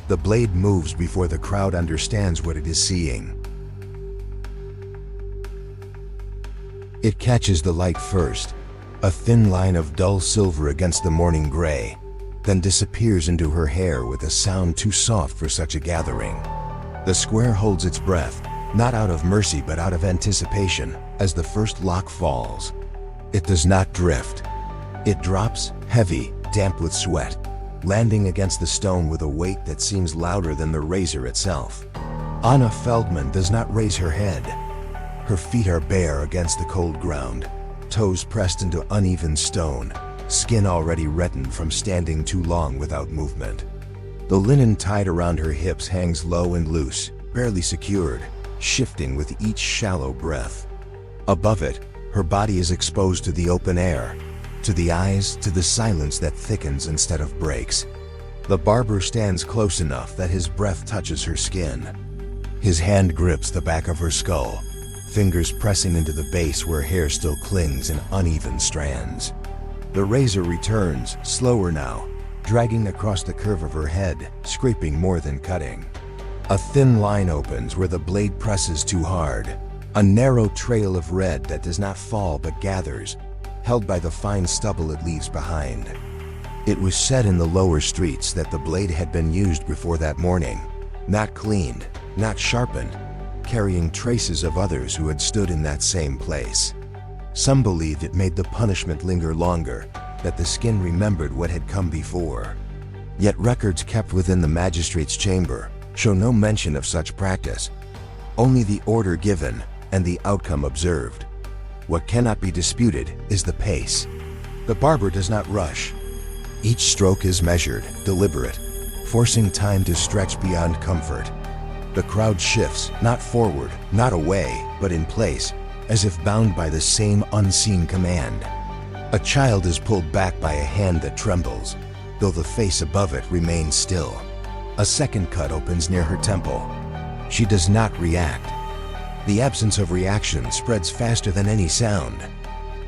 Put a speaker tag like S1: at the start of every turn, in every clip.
S1: The blade moves before the crowd understands what it is seeing. It catches the light first, a thin line of dull silver against the morning gray, then disappears into her hair with a sound too soft for such a gathering. The square holds its breath, not out of mercy but out of anticipation, as the first lock falls. It does not drift. It drops, heavy, damp with sweat, landing against the stone with a weight that seems louder than the razor itself. Anna Feldman does not raise her head. Her feet are bare against the cold ground, toes pressed into uneven stone, skin already reddened from standing too long without movement. The linen tied around her hips hangs low and loose, barely secured, shifting with each shallow breath. Above it, her body is exposed to the open air, to the eyes, to the silence that thickens instead of breaks. The barber stands close enough that his breath touches her skin. His hand grips the back of her skull, fingers pressing into the base where hair still clings in uneven strands. The razor returns, slower now, dragging across the curve of her head, scraping more than cutting. A thin line opens where the blade presses too hard, a narrow trail of red that does not fall but gathers, held by the fine stubble it leaves behind. It was said in the lower streets that the blade had been used before that morning, not cleaned, not sharpened, carrying traces of others who had stood in that same place. Some believed it made the punishment linger longer, that the skin remembered what had come before. Yet records kept within the magistrate's chamber show no mention of such practice, only the order given and the outcome observed. What cannot be disputed is the pace. The barber does not rush. Each stroke is measured, deliberate, forcing time to stretch beyond comfort. The crowd shifts, not forward, not away, but in place, as if bound by the same unseen command. A child is pulled back by a hand that trembles, though the face above it remains still. A second cut opens near her temple. She does not react. The absence of reaction spreads faster than any sound.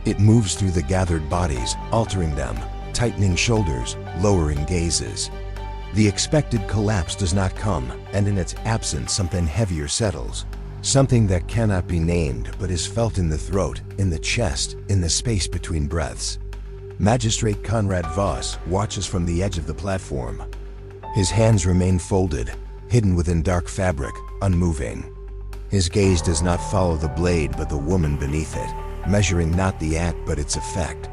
S1: It moves through the gathered bodies, altering them, tightening shoulders, lowering gazes. The expected collapse does not come, and in its absence something heavier settles. Something that cannot be named but is felt in the throat, in the chest, in the space between breaths. Magistrate Conrad Voss watches from the edge of the platform. His hands remain folded, hidden within dark fabric, unmoving. His gaze does not follow the blade but the woman beneath it, measuring not the act but its effect.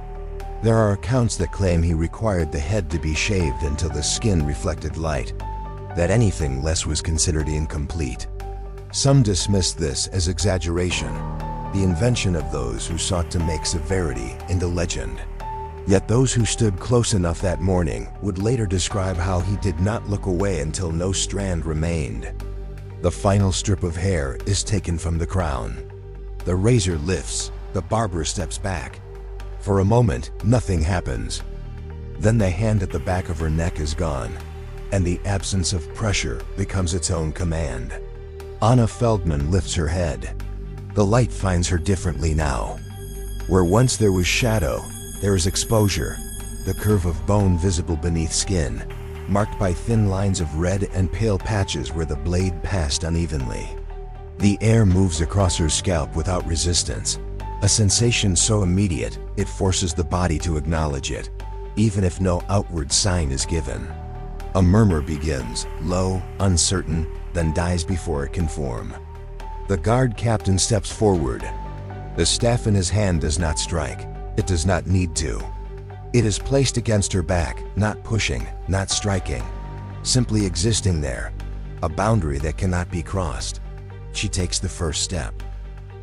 S1: There are accounts that claim he required the head to be shaved until the skin reflected light, that anything less was considered incomplete. Some dismissed this as exaggeration, the invention of those who sought to make severity into legend. Yet those who stood close enough that morning would later describe how he did not look away until no strand remained. The final strip of hair is taken from the crown. The razor lifts, the barber steps back. For a moment, nothing happens. Then the hand at the back of her neck is gone, and the absence of pressure becomes its own command. Anna Feldman lifts her head. The light finds her differently now. Where once there was shadow, there is exposure, the curve of bone visible beneath skin, marked by thin lines of red and pale patches where the blade passed unevenly. The air moves across her scalp without resistance, a sensation so immediate it forces the body to acknowledge it, even if no outward sign is given. A murmur begins, low, uncertain, then dies before it can form. The guard captain steps forward. The staff in his hand does not strike. It does not need to. It is placed against her back, not pushing, not striking, simply existing there, a boundary that cannot be crossed. She takes the first step.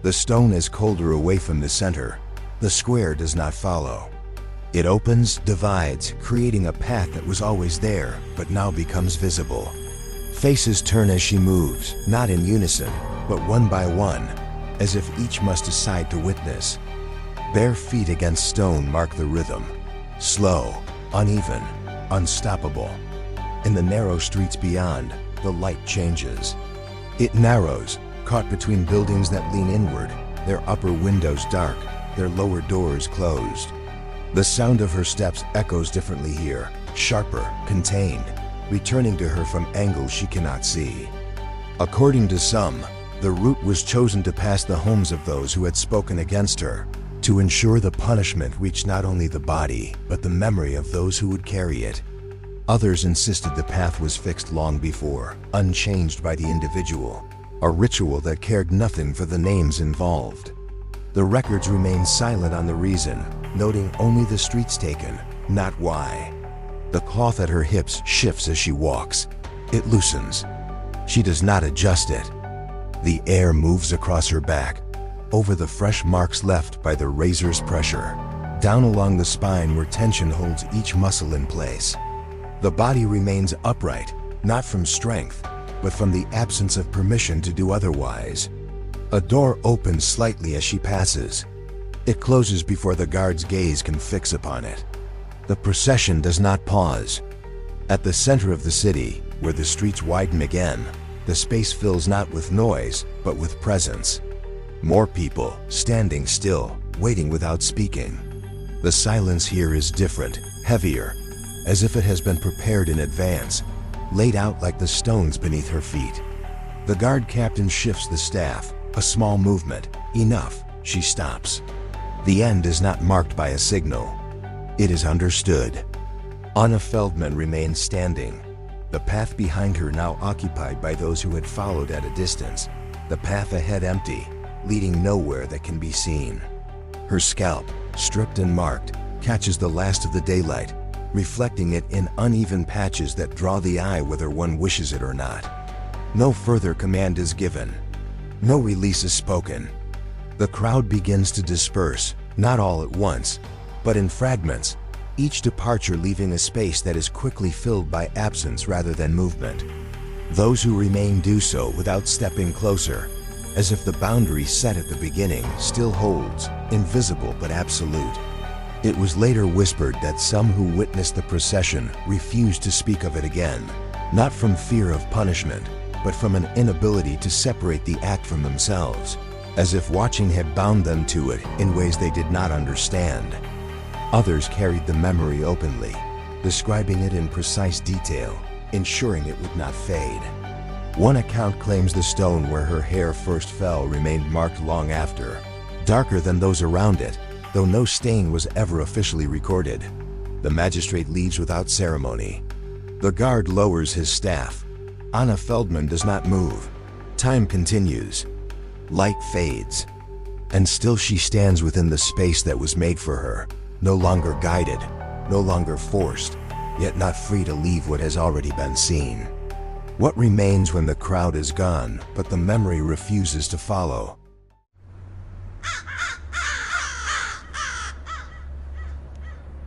S1: The stone is colder away from the center. The square does not follow. It opens, divides, creating a path that was always there, but now becomes visible. Faces turn as she moves, not in unison, but one by one, as if each must decide to witness. Bare feet against stone mark the rhythm. Slow, uneven, unstoppable. In the narrow streets beyond, the light changes. It narrows, caught between buildings that lean inward, their upper windows dark, their lower doors closed. The sound of her steps echoes differently here, sharper, contained. returning to her from angles she cannot see. According to some, the route was chosen to pass the homes of those who had spoken against her, to ensure the punishment reached not only the body, but the memory of those who would carry it. Others insisted the path was fixed long before, unchanged by the individual, a ritual that cared nothing for the names involved. The records remain silent on the reason, noting only the streets taken, not why. The cloth at her hips shifts as she walks. It loosens. She does not adjust it. The air moves across her back, over the fresh marks left by the razor's pressure, down along the spine where tension holds each muscle in place. The body remains upright, not from strength, but from the absence of permission to do otherwise. A door opens slightly as she passes. It closes before the guard's gaze can fix upon it. The procession does not pause. At the center of the city, where the streets widen again, the space fills not with noise, but with presence. More people, standing still, waiting without speaking. The silence here is different, heavier, as if it has been prepared in advance, laid out like the stones beneath her feet. The guard captain shifts the staff, a small movement, enough, she stops. The end is not marked by a signal. It is understood. Anna Feldman remains standing, the path behind her now occupied by those who had followed at a distance, the path ahead empty, leading nowhere that can be seen. Her scalp, stripped and marked, catches the last of the daylight, reflecting it in uneven patches that draw the eye whether one wishes it or not. No further command is given. No release is spoken. The crowd begins to disperse, not all at once, but in fragments, each departure leaving a space that is quickly filled by absence rather than movement. Those who remain do so without stepping closer, as if the boundary set at the beginning still holds, invisible but absolute. It was later whispered that some who witnessed the procession refused to speak of it again, not from fear of punishment, but from an inability to separate the act from themselves, as if watching had bound them to it in ways they did not understand. Others carried the memory openly, describing it in precise detail, ensuring it would not fade. One account claims the stone where her hair first fell remained marked long after, darker than those around it, though no stain was ever officially recorded. The magistrate leaves without ceremony. The guard lowers his staff. Anna Feldman does not move. Time continues. Light fades. And still she stands within the space that was made for her, no longer guided, no longer forced, yet not free to leave what has already been seen. What remains when the crowd is gone, but the memory refuses to follow?